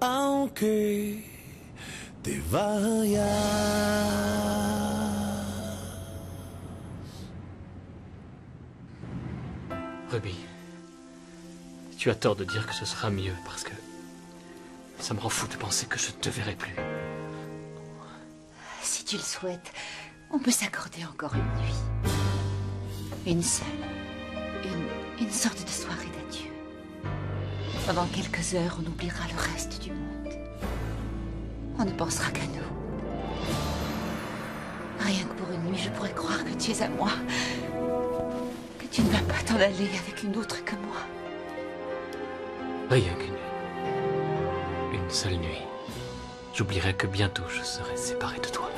aunque te vayas. Ruby, tu as tort de dire que ce sera mieux parce que ça me rend fou de penser que je ne te verrai plus. Si tu le souhaites, on peut s'accorder encore une nuit. Une seule. Une sorte de soirée d'adieu. Pendant quelques heures, on oubliera le reste du monde. On ne pensera qu'à nous. Rien que pour une nuit, je pourrais croire que tu es à moi. Que tu ne vas pas t'en aller avec une autre que moi. Rien qu'une seule nuit. J'oublierai que bientôt je serai séparé de toi.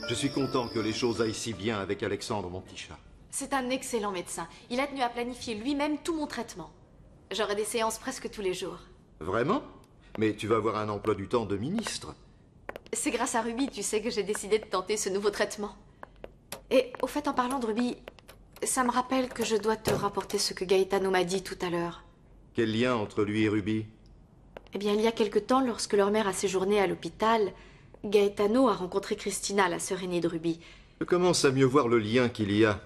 Je suis content que les choses aillent si bien avec Alexandre, mon petit chat. C'est un excellent médecin. Il a tenu à planifier lui-même tout mon traitement. J'aurai des séances presque tous les jours. Vraiment? Mais tu vas avoir un emploi du temps de ministre. C'est grâce à Ruby, tu sais, que j'ai décidé de tenter ce nouveau traitement. Et au fait, en parlant de Ruby, ça me rappelle que je dois te rapporter ce que Gaetano m'a dit tout à l'heure. Quel lien entre lui et Ruby? Eh bien, il y a quelque temps, lorsque leur mère a séjourné à l'hôpital, Gaetano a rencontré Christina, la sœur aînée de Ruby. Je commence à mieux voir le lien qu'il y a.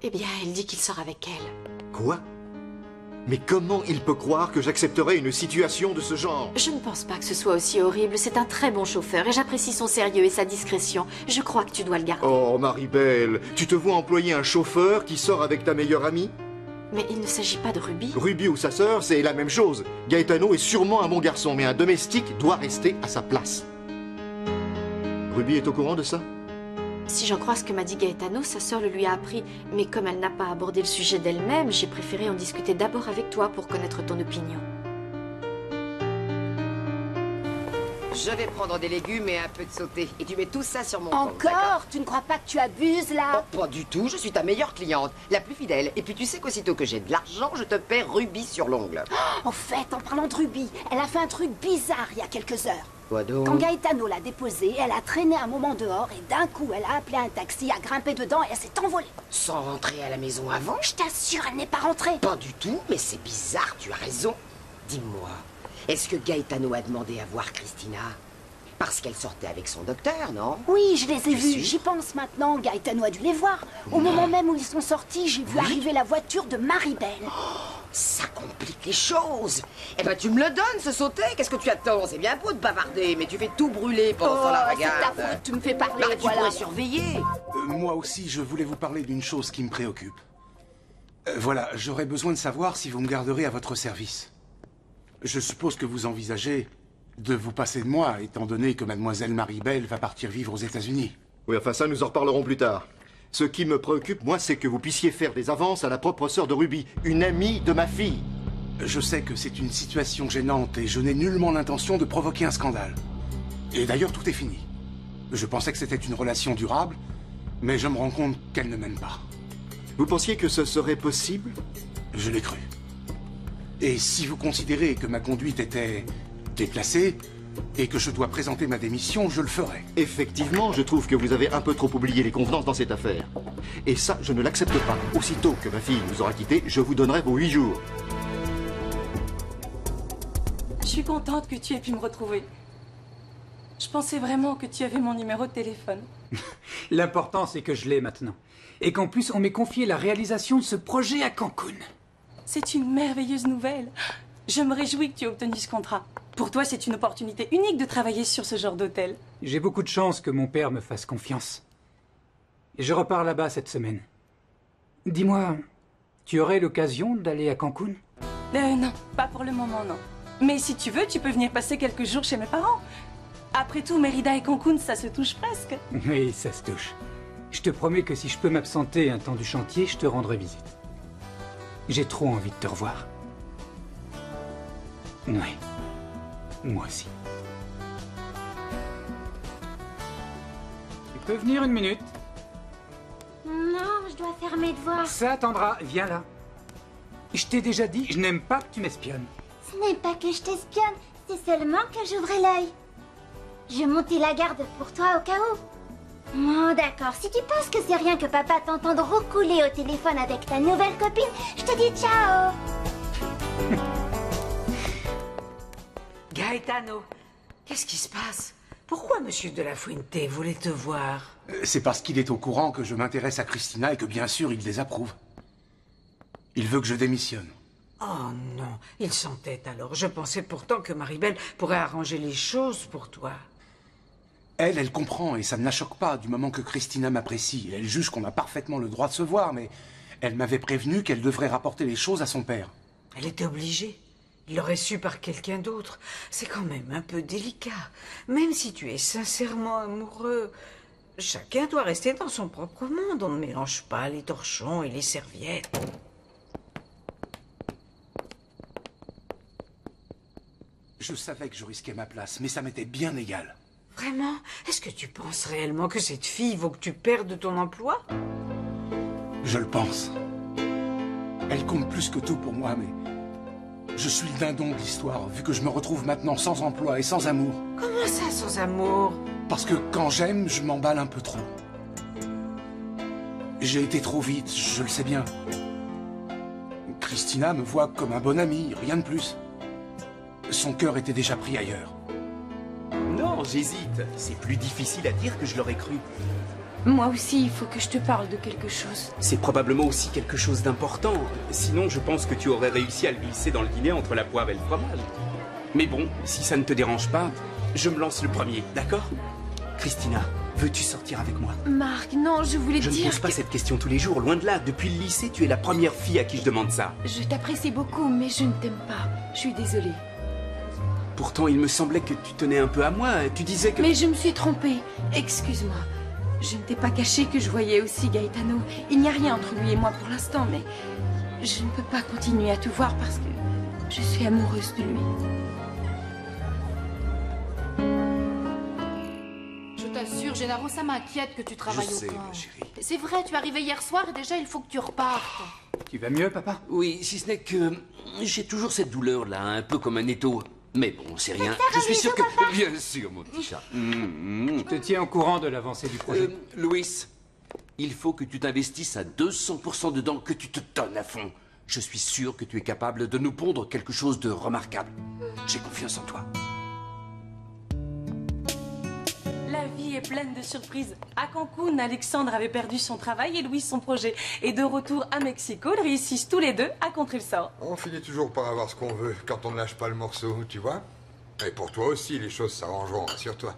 Eh bien, il dit qu'il sort avec elle. Quoi? Mais comment il peut croire que j'accepterais une situation de ce genre? Je ne pense pas que ce soit aussi horrible. C'est un très bon chauffeur et j'apprécie son sérieux et sa discrétion. Je crois que tu dois le garder. Oh, Marie-Belle, tu te vois employer un chauffeur qui sort avec ta meilleure amie? Mais il ne s'agit pas de Ruby. Ruby ou sa sœur, c'est la même chose. Gaetano est sûrement un bon garçon, mais un domestique doit rester à sa place. Ruby est au courant de ça? Si j'en crois ce que m'a dit Gaetano, sa sœur le lui a appris. Mais comme elle n'a pas abordé le sujet d'elle-même, j'ai préféré en discuter d'abord avec toi pour connaître ton opinion. Je vais prendre des légumes et un peu de sauté. Et tu mets tout ça sur mon compte, Encore? d'accord? Tu ne crois pas que tu abuses, là? Oh, pas du tout, je suis ta meilleure cliente, la plus fidèle. Et puis tu sais qu'aussitôt que j'ai de l'argent, je te paie Ruby sur l'ongle. En fait, en parlant de Ruby, elle a fait un truc bizarre il y a quelques heures. Quoi donc? Quand Gaetano l'a déposée, elle a traîné un moment dehors et d'un coup, elle a appelé un taxi, a grimpé dedans et elle s'est envolée. Sans rentrer à la maison avant? Je t'assure, elle n'est pas rentrée. Pas du tout, mais c'est bizarre, tu as raison. Dis-moi, est-ce que Gaetano a demandé à voir Christina? Parce qu'elle sortait avec son docteur, non? Oui, je les ai Tu vus. suis? J'y pense maintenant. Gaetano a dû les voir. Au moment même où ils sont sortis, j'ai vu arriver la voiture de Marie-Belle. Ça complique les choses. Eh ben, tu me le donnes, ce sauté. Qu'est-ce que tu attends? C'est bien beau de bavarder, mais tu fais tout brûler pendant ce temps-là, c'est regarde. ta faute, tu me fais parler, Bah, tu voilà. pourrais surveiller. Moi aussi, je voulais vous parler d'une chose qui me préoccupe. Voilà, j'aurais besoin de savoir si vous me garderez à votre service. Je suppose que vous envisagez de vous passer de moi, étant donné que mademoiselle Marie-Belle va partir vivre aux États-Unis. Oui, enfin ça, nous en reparlerons plus tard. Ce qui me préoccupe, moi, c'est que vous puissiez faire des avances à la propre sœur de Ruby, une amie de ma fille. Je sais que c'est une situation gênante et je n'ai nullement l'intention de provoquer un scandale. Et d'ailleurs, tout est fini. Je pensais que c'était une relation durable, mais je me rends compte qu'elle ne m'aime pas. Vous pensiez que ce serait possible? Je l'ai cru. Et si vous considérez que ma conduite était déplacée et que je dois présenter ma démission, je le ferai. Effectivement, je trouve que vous avez un peu trop oublié les convenances dans cette affaire. Et ça, je ne l'accepte pas. Aussitôt que ma fille nous aura quittés, je vous donnerai vos 8 jours. Je suis contente que tu aies pu me retrouver. Je pensais vraiment que tu avais mon numéro de téléphone. L'important, c'est que je l'ai maintenant. Et qu'en plus, on m'ait confié la réalisation de ce projet à Cancun. C'est une merveilleuse nouvelle. Je me réjouis que tu aies obtenu ce contrat. Pour toi, c'est une opportunité unique de travailler sur ce genre d'hôtel. J'ai beaucoup de chance que mon père me fasse confiance. Et je repars là-bas cette semaine. Dis-moi, tu aurais l'occasion d'aller à Cancun? Non, pas pour le moment, non. Mais si tu veux, tu peux venir passer quelques jours chez mes parents. Après tout, Mérida et Cancun, ça se touche presque. Oui, ça se touche. Je te promets que si je peux m'absenter un temps du chantier, je te rendrai visite. J'ai trop envie de te revoir. Oui, moi aussi. Tu peux venir une minute? Non, je dois faire mes devoirs. Ça attendra, viens là. Je t'ai déjà dit, je n'aime pas que tu m'espionnes. Ce n'est pas que je t'espionne, c'est seulement que j'ouvrais l'œil. Je montais la garde pour toi au cas où. Oh, d'accord. Si tu penses que c'est rien que papa t'entende roucouler au téléphone avec ta nouvelle copine, je te dis ciao. Gaetano, qu'est-ce qui se passe? Pourquoi Monsieur de la Fuente voulait te voir? C'est parce qu'il est au courant que je m'intéresse à Christina et que bien sûr il désapprouve. Il veut que je démissionne. Oh non, il s'entête alors. Je pensais pourtant que Maribel pourrait arranger les choses pour toi. Elle comprend et ça ne la choque pas du moment que Christina m'apprécie. Elle juge qu'on a parfaitement le droit de se voir, mais elle m'avait prévenu qu'elle devrait rapporter les choses à son père. Elle était obligée. Il l'aurait su par quelqu'un d'autre. C'est quand même un peu délicat. Même si tu es sincèrement amoureux, chacun doit rester dans son propre monde. On ne mélange pas les torchons et les serviettes. Je savais que je risquais ma place, mais ça m'était bien égal. Vraiment? Est-ce que tu penses réellement que cette fille vaut que tu perdes ton emploi? Je le pense. Elle compte plus que tout pour moi, mais je suis le dindon de l'histoire, vu que je me retrouve maintenant sans emploi et sans amour. Comment ça, sans amour? Parce que quand j'aime, je m'emballe un peu trop. J'ai été trop vite, je le sais bien. Christina me voit comme un bon ami, rien de plus. Son cœur était déjà pris ailleurs. Non, j'hésite. C'est plus difficile à dire que je l'aurais cru. Moi aussi, il faut que je te parle de quelque chose. C'est probablement aussi quelque chose d'important. Sinon, je pense que tu aurais réussi à le glisser dans le dîner entre la poire et le fromage. Mais bon, si ça ne te dérange pas, je me lance le premier, d'accord? Christina, veux-tu sortir avec moi? Marc, non, je voulais te dire Je ne pose pas cette question tous les jours, loin de là. Depuis le lycée, tu es la première fille à qui je demande ça. Je t'apprécie beaucoup, mais je ne t'aime pas. Je suis désolée. Pourtant, il me semblait que tu tenais un peu à moi. Tu disais que... Mais je me suis trompée. Excuse-moi. Je ne t'ai pas caché que je voyais aussi Gaetano. Il n'y a rien entre lui et moi pour l'instant, mais je ne peux pas continuer à te voir parce que je suis amoureuse de lui. Je t'assure, Gennaro, ça m'inquiète que tu travailles Je sais, autant. ma chérie. C'est vrai, tu es arrivé hier soir et déjà il faut que tu repartes. Tu vas mieux, papa? Oui, si ce n'est que j'ai toujours cette douleur-là, un peu comme un étau. Mais bon, c'est rien. Je suis sûr que... Bien sûr, mon petit chat. Je te tiens au courant de l'avancée du projet. Louis, il faut que tu t'investisses à 200% dedans, que tu te donnes à fond. Je suis sûr que tu es capable de nous pondre quelque chose de remarquable. J'ai confiance en toi. La vie est pleine de surprises. À Cancun, Alexandre avait perdu son travail et Louis son projet. Et de retour à Mexico, ils réussissent tous les deux à contrer le sort. On finit toujours par avoir ce qu'on veut quand on ne lâche pas le morceau, tu vois. Et pour toi aussi, les choses s'arrangeront, rassure-toi.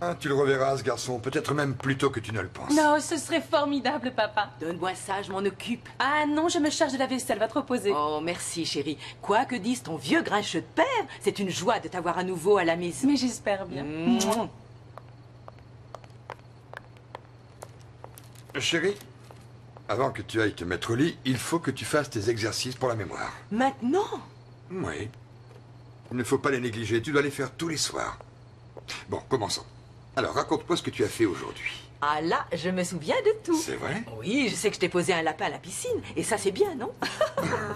Hein, tu le reverras, ce garçon, peut-être même plus tôt que tu ne le penses. Non, ce serait formidable, papa. Donne-moi ça, je m'en occupe. Ah non, je me charge de la vaisselle, va te reposer. Oh, merci, chérie. Quoi que dise ton vieux grincheux de père, c'est une joie de t'avoir à nouveau à la maison. Mais j'espère bien. Chérie, avant que tu ailles te mettre au lit, il faut que tu fasses tes exercices pour la mémoire. Maintenant? Oui. Il ne faut pas les négliger, tu dois les faire tous les soirs. Bon, commençons. Alors, raconte-moi ce que tu as fait aujourd'hui. Ah là, je me souviens de tout. C'est vrai? Oui, je sais que je t'ai posé un lapin à la piscine, et ça c'est bien, non?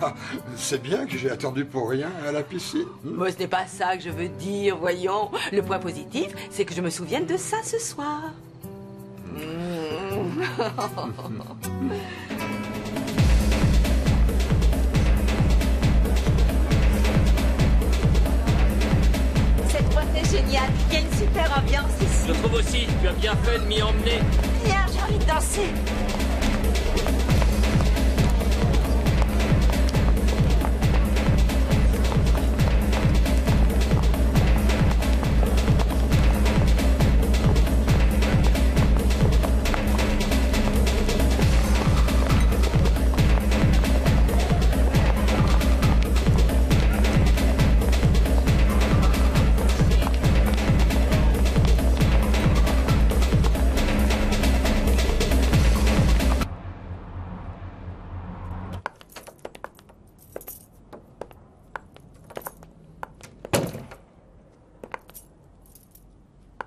Ah, c'est bien que j'ai attendu pour rien à la piscine. Moi, ce n'est pas ça que je veux dire, voyons. Le point positif, c'est que je me souvienne de ça ce soir. Cette boîte est géniale. Il y a une super ambiance ici. Je trouve aussi, tu as bien fait de m'y emmener. Viens, j'ai envie de danser.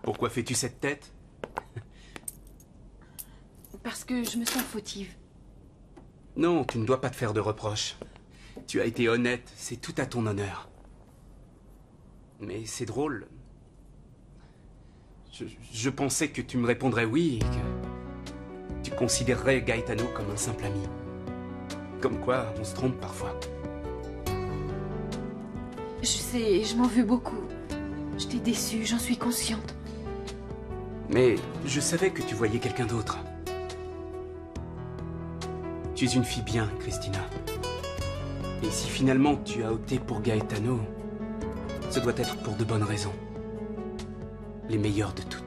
Pourquoi fais-tu cette tête? Parce que je me sens fautive. Non, tu ne dois pas te faire de reproches. Tu as été honnête, c'est tout à ton honneur. Mais c'est drôle. Je pensais que tu me répondrais oui et que tu considérerais Gaetano comme un simple ami. Comme quoi, on se trompe parfois. Je sais, je m'en veux beaucoup. Je t'ai déçue, j'en suis consciente. Mais je savais que tu voyais quelqu'un d'autre. Tu es une fille bien, Christina. Et si finalement tu as opté pour Gaetano, ce doit être pour de bonnes raisons. Les meilleures de toutes.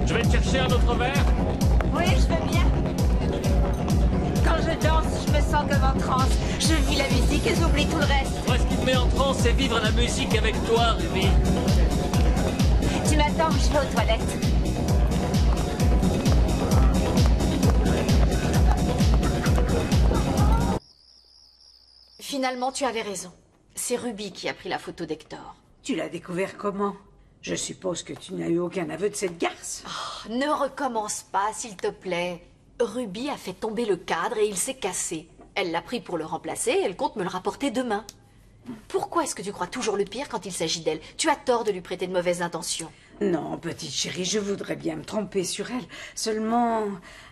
Je vais te chercher un autre verre. Oui, je veux bien. Quand je danse, je me sens comme en transe. Je vis la musique et j'oublie tout le reste. Moi, ce qui me met en transe, c'est vivre la musique avec toi, Ruby. Tu m'attends, je vais aux toilettes. Finalement, tu avais raison. C'est Ruby qui a pris la photo d'Hector. Tu l'as découvert comment? Je suppose que tu n'as eu aucun aveu de cette garce. Oh, ne recommence pas, s'il te plaît. Ruby a fait tomber le cadre et il s'est cassé. Elle l'a pris pour le remplacer et elle compte me le rapporter demain. Pourquoi est-ce que tu crois toujours le pire quand il s'agit d'elle? Tu as tort de lui prêter de mauvaises intentions. Non, petite chérie, je voudrais bien me tromper sur elle. Seulement,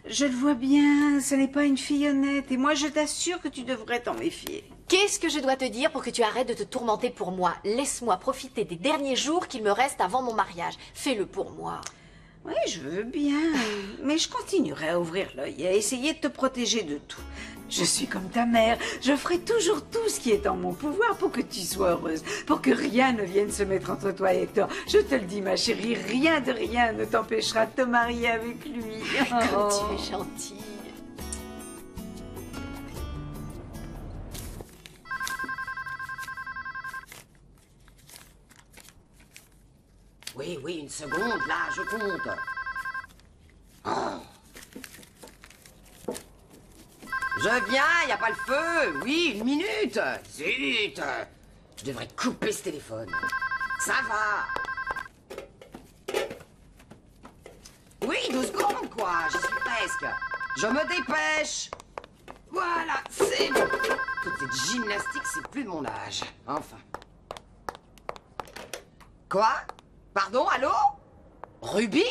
je le vois bien, ce n'est pas une fille honnête. Et moi, je t'assure que tu devrais t'en méfier. Qu'est-ce que je dois te dire pour que tu arrêtes de te tourmenter pour moi? Laisse-moi profiter des derniers jours qu'il me reste avant mon mariage. Fais-le pour moi. Oui, je veux bien, mais je continuerai à ouvrir l'œil et à essayer de te protéger de tout. Je suis comme ta mère, je ferai toujours tout ce qui est en mon pouvoir pour que tu sois heureuse, pour que rien ne vienne se mettre entre toi et Hector. Je te le dis, ma chérie, rien de rien ne t'empêchera de te marier avec lui. Comme tu es gentille. Oui, oui, une seconde, là, je compte. Oh. Je viens, y a pas le feu. Oui, 1 minute. Zut. Je devrais couper ce téléphone. Ça va. Oui, 12 secondes, quoi. J'y suis presque. Je me dépêche. Voilà, c'est bon. Toute cette gymnastique, c'est plus de mon âge. Enfin. Quoi? Pardon, allô? Ruby?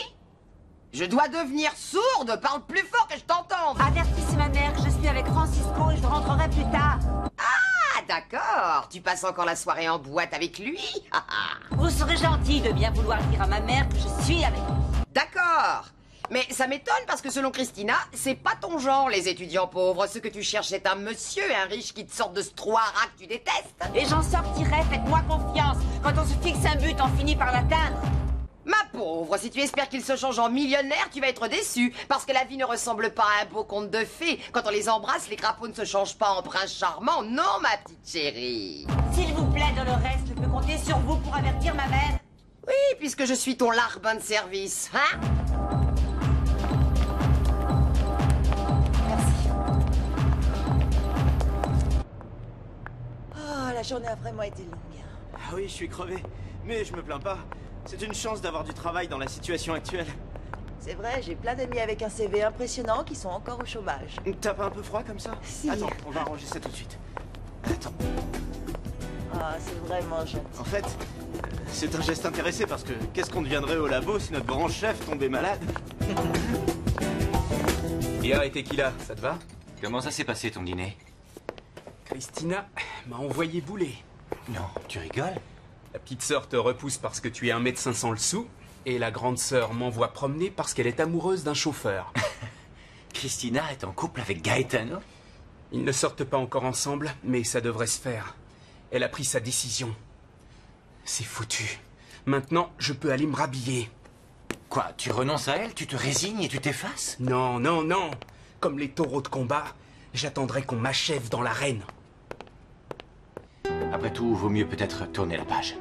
Je dois devenir sourde. Parle plus fort que je t'entende. Avertissez ma mère, je suis avec Francisco et je rentrerai plus tard. Ah, d'accord. Tu passes encore la soirée en boîte avec lui? Vous serez gentil de bien vouloir dire à ma mère que je suis avec lui. D'accord. Mais ça m'étonne parce que selon Christina, c'est pas ton genre, les étudiants pauvres. Ce que tu cherches, c'est un monsieur, un riche qui te sort de ce trou à rats que tu détestes. Et j'en sortirai, faites-moi confiance. Quand on se fixe un but, on finit par l'atteindre. Ma pauvre, si tu espères qu'il se change en millionnaire, tu vas être déçu. Parce que la vie ne ressemble pas à un beau conte de fées. Quand on les embrasse, les crapauds ne se changent pas en prince charmant. Non, ma petite chérie. S'il vous plaît, Dolores, je peux compter sur vous pour avertir ma mère? Oui, puisque je suis ton larbin de service, hein? Oh, la journée a vraiment été longue. Ah oui, je suis crevé. Mais je me plains pas. C'est une chance d'avoir du travail dans la situation actuelle. C'est vrai, j'ai plein d'amis avec un CV impressionnant qui sont encore au chômage. T'as pas un peu froid comme ça? Si. Attends, on va arranger ça tout de suite. Attends. Ah, c'est vraiment gentil. En fait, c'est un geste intéressé parce que qu'est-ce qu'on deviendrait au labo si notre grand chef tombait malade? Bia et Tequila, ça te va? Comment ça s'est passé ton dîner? Christina m'a envoyé bouler. Non, tu rigoles? La petite sœur te repousse parce que tu es un médecin sans le sou, et la grande sœur m'envoie promener parce qu'elle est amoureuse d'un chauffeur. Christina est en couple avec Gaetano? Ils ne sortent pas encore ensemble, mais ça devrait se faire. Elle a pris sa décision. C'est foutu. Maintenant, je peux aller me rhabiller. Quoi, tu renonces à elle? Tu te résignes et tu t'effaces? Non, non, non. Comme les taureaux de combat, j'attendrai qu'on m'achève dans l'arène. Après tout, vaut mieux peut-être tourner la page.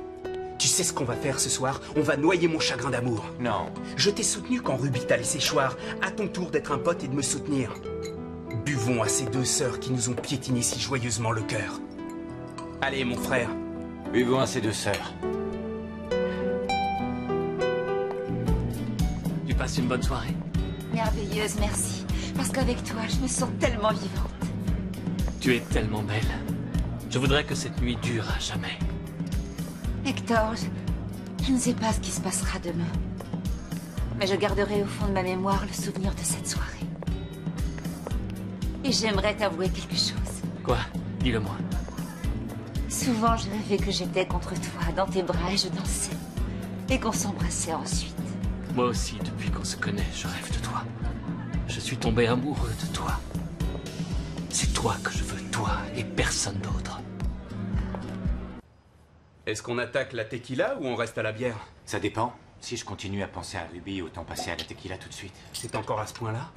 Tu sais ce qu'on va faire ce soir? On va noyer mon chagrin d'amour. Non. Je t'ai soutenu quand Ruby t'a laissé choir. À ton tour d'être un pote et de me soutenir. buvons à ces deux sœurs qui nous ont piétiné si joyeusement le cœur. Allez, mon frère. Buvons à ces deux sœurs. Tu passes une bonne soirée? Merveilleuse, merci. Parce qu'avec toi, je me sens tellement vivante. Tu es tellement belle. Je voudrais que cette nuit dure à jamais. Hector, je ne sais pas ce qui se passera demain. Mais je garderai au fond de ma mémoire le souvenir de cette soirée. Et j'aimerais t'avouer quelque chose. Quoi? Dis-le-moi. Souvent, je rêvais que j'étais contre toi, dans tes bras, et je dansais. Et qu'on s'embrassait ensuite. Moi aussi, depuis qu'on se connaît, je rêve de toi. Je suis tombé amoureux de toi. C'est toi que je veux, toi, et personne d'autre. Est-ce qu'on attaque la tequila ou on reste à la bière? Ça dépend. Si je continue à penser à Ruby, autant passer à la tequila tout de suite. C'est encore à ce point-là?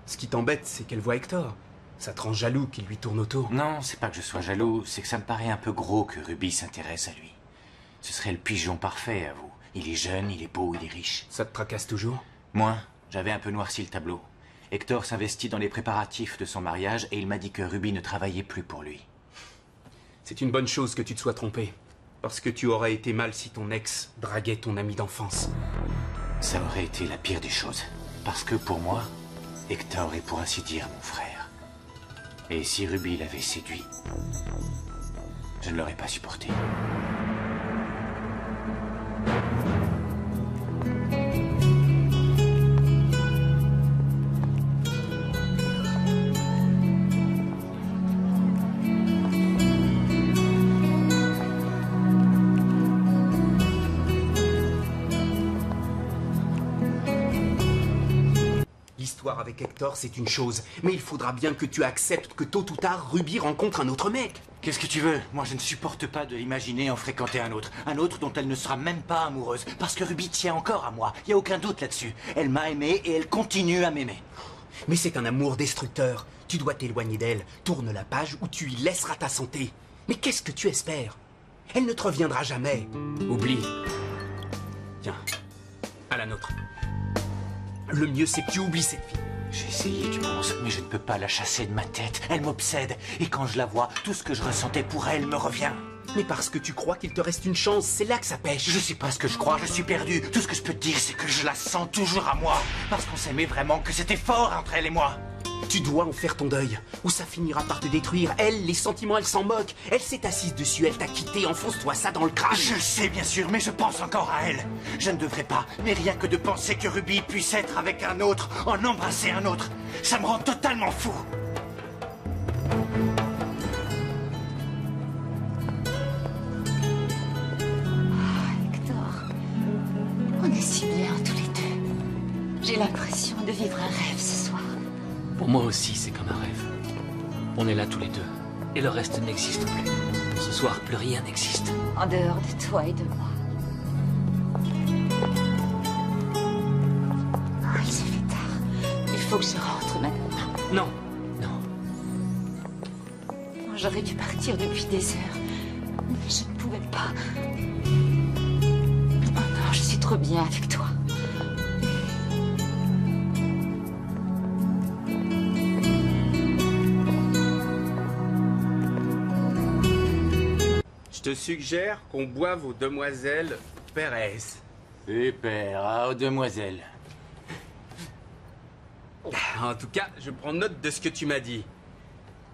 Ce qui t'embête, c'est qu'elle voit Hector. Ça te rend jaloux qu'il lui tourne autour. Non, c'est pas que je sois jaloux, c'est que ça me paraît un peu gros que Ruby s'intéresse à lui. Ce serait le pigeon parfait, à vous. Il est jeune, il est beau, il est riche. Ça te tracasse toujours? Moins. J'avais un peu noirci le tableau. Hector s'investit dans les préparatifs de son mariage et il m'a dit que Ruby ne travaillait plus pour lui. C'est une bonne chose que tu te sois trompé. Parce que tu aurais été mal si ton ex draguait ton ami d'enfance. Ça aurait été la pire des choses. Parce que pour moi, Hector est pour ainsi dire mon frère. Et si Ruby l'avait séduit, je ne l'aurais pas supporté. L'histoire avec Hector, c'est une chose. Mais il faudra bien que tu acceptes que tôt ou tard, Ruby rencontre un autre mec. Qu'est-ce que tu veux? Moi, je ne supporte pas de l'imaginer en fréquenter un autre. Un autre dont elle ne sera même pas amoureuse. Parce que Ruby tient encore à moi. Il n'y a aucun doute là-dessus. Elle m'a aimé et elle continue à m'aimer. Mais c'est un amour destructeur. Tu dois t'éloigner d'elle. Tourne la page ou tu y laisseras ta santé. Mais qu'est-ce que tu espères? Elle ne te reviendra jamais. Oublie. Tiens, à la nôtre. Le mieux, c'est que tu oublies cette fille. J'ai essayé, tu penses, mais je ne peux pas la chasser de ma tête. Elle m'obsède. Et quand je la vois, tout ce que je ressentais pour elle me revient. Mais parce que tu crois qu'il te reste une chance, c'est là que ça pêche. Je sais pas ce que je crois, je suis perdu. Tout ce que je peux te dire, c'est que je la sens toujours à moi. Parce qu'on s'aimait vraiment, que c'était fort entre elle et moi. Tu dois en faire ton deuil, ou ça finira par te détruire. Elle, les sentiments, elle s'en moque. Elle s'est assise dessus, elle t'a quitté, enfonce-toi ça dans le crâne. Je le sais, bien sûr, mais je pense encore à elle. Je ne devrais pas, mais rien que de penser que Ruby puisse être avec un autre, en embrasser un autre, ça me rend totalement fou. Hector, on est si bien tous les deux. J'ai l'impression de vivre un rêve ce soir. Pour moi aussi, c'est comme un rêve. On est là tous les deux, et le reste n'existe plus. Ce soir, plus rien n'existe. En dehors de toi et de moi. Oh, il se fait tard. Il faut que je rentre maintenant. Non, non. J'aurais dû partir depuis des heures. Mais je ne pouvais pas. Oh non, je suis trop bien avec toi. Je te suggère qu'on boive aux demoiselles Pérez. Super, aux demoiselles. En tout cas, je prends note de ce que tu m'as dit.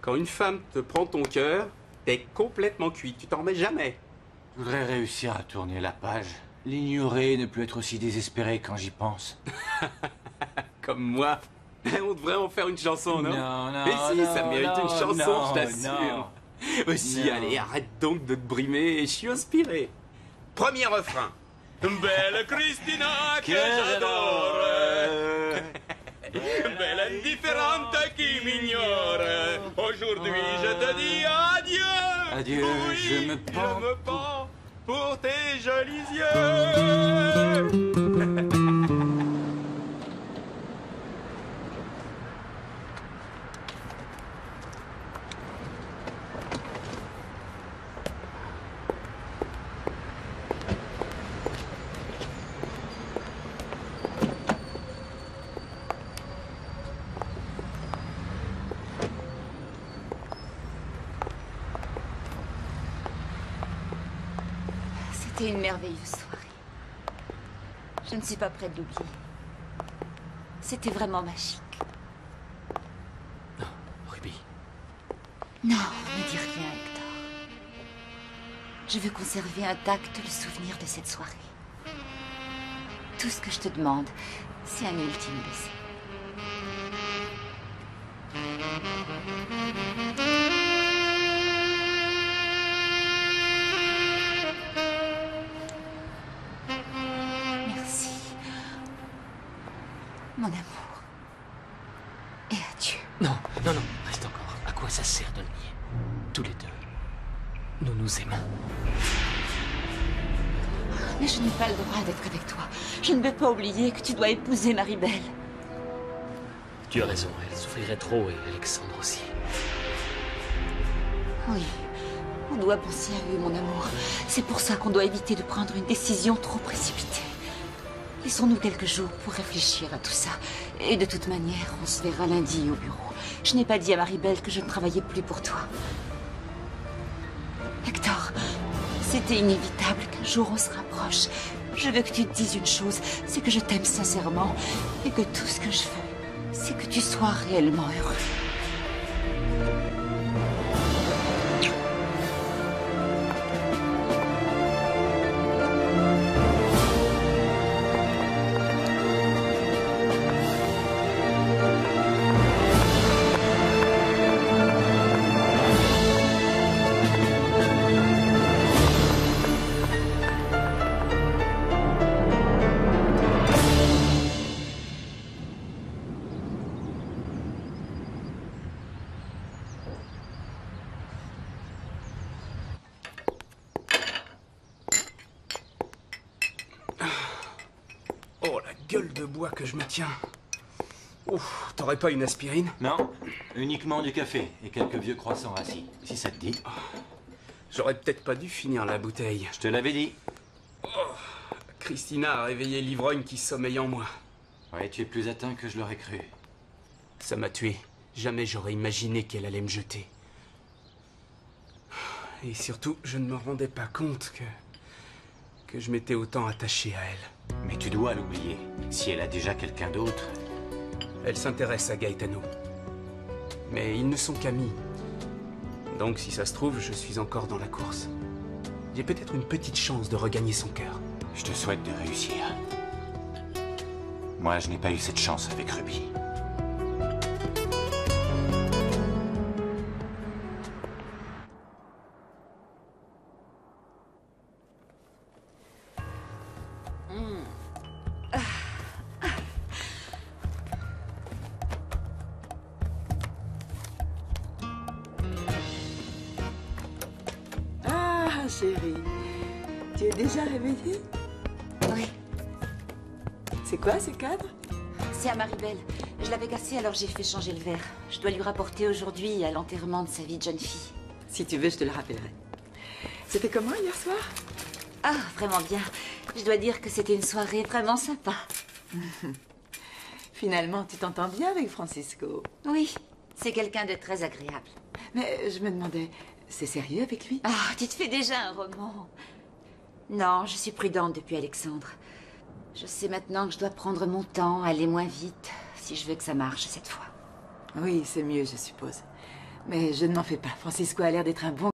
Quand une femme te prend ton cœur, t'es complètement cuit. Tu t'en remets jamais. Je voudrais réussir à tourner la page. L'ignorer, ne plus être aussi désespéré quand j'y pense. Comme moi. On devrait en faire une chanson, non? Non, mais si, ça non, mérite une chanson, non, je t'assure. Aussi, Non. allez, arrête donc de te brimer, je suis inspiré. Premier refrain. Belle Christina que j'adore. Belle indifférente qui m'ignore. Aujourd'hui, je te dis adieu. Adieu, Oui, je me pends pour tes jolis yeux. C'était une merveilleuse soirée. Je ne suis pas prête de l'oublier. C'était vraiment magique. Non, Ruby. Non, ne dis rien, Hector. Je veux conserver intact le souvenir de cette soirée. Tout ce que je te demande, c'est un ultime baiser. Merci. Mon amour. Et adieu. Non, non, non, reste encore. À quoi ça sert de le nier? Tous les deux, nous nous aimons. Mais je n'ai pas le droit d'être avec toi. Je ne peux pas oublier que tu dois épouser Marie-Belle. Tu as raison, elle souffrirait trop et Alexandre aussi. Oui, on doit penser à eux, mon amour. C'est pour ça qu'on doit éviter de prendre une décision trop précipitée. Laissons-nous quelques jours pour réfléchir à tout ça. Et de toute manière, on se verra lundi au bureau. Je n'ai pas dit à Marie-Belle que je ne travaillais plus pour toi. Hector, c'était inévitable qu'un jour on se rapproche. Je veux que tu te dises une chose, c'est que je t'aime sincèrement et que tout ce que je veux, c'est que tu sois réellement heureux. Oh, la gueule de bois que je me tiens. Ouf, t'aurais pas une aspirine? Non, uniquement du café et quelques vieux croissants rassis, si ça te dit. J'aurais peut-être pas dû finir la bouteille. Je te l'avais dit. Oh, Christina a réveillé l'ivrogne qui sommeille en moi. Ouais, tu es plus atteint que je l'aurais cru. Ça m'a tué. Jamais j'aurais imaginé qu'elle allait me jeter. Et surtout, je ne me rendais pas compte que je m'étais autant attaché à elle. Mais tu dois l'oublier. Si elle a déjà quelqu'un d'autre... Elle s'intéresse à Gaetano. Mais ils ne sont qu'amis. Donc, si ça se trouve, je suis encore dans la course. J'ai peut-être une petite chance de regagner son cœur. Je te souhaite de réussir. Moi, je n'ai pas eu cette chance avec Ruby. Ah, chérie, tu es déjà réveillée? Oui. C'est quoi ce cadre? C'est à Marie-Belle. Je l'avais cassé, alors j'ai fait changer le verre. Je dois lui rapporter aujourd'hui à l'enterrement de sa vie de jeune fille. Si tu veux, je te le rappellerai. C'était comment hier soir? Ah, vraiment bien. Je dois dire que c'était une soirée vraiment sympa. Finalement, tu t'entends bien avec Francisco. Oui, c'est quelqu'un de très agréable. Mais je me demandais, c'est sérieux avec lui? Ah, tu te fais déjà un roman. Non, je suis prudente depuis Alexandre. Je sais maintenant que je dois prendre mon temps, aller moins vite, si je veux que ça marche cette fois. Oui, c'est mieux, je suppose. Mais je ne m'en fais pas. Francisco a l'air d'être un bon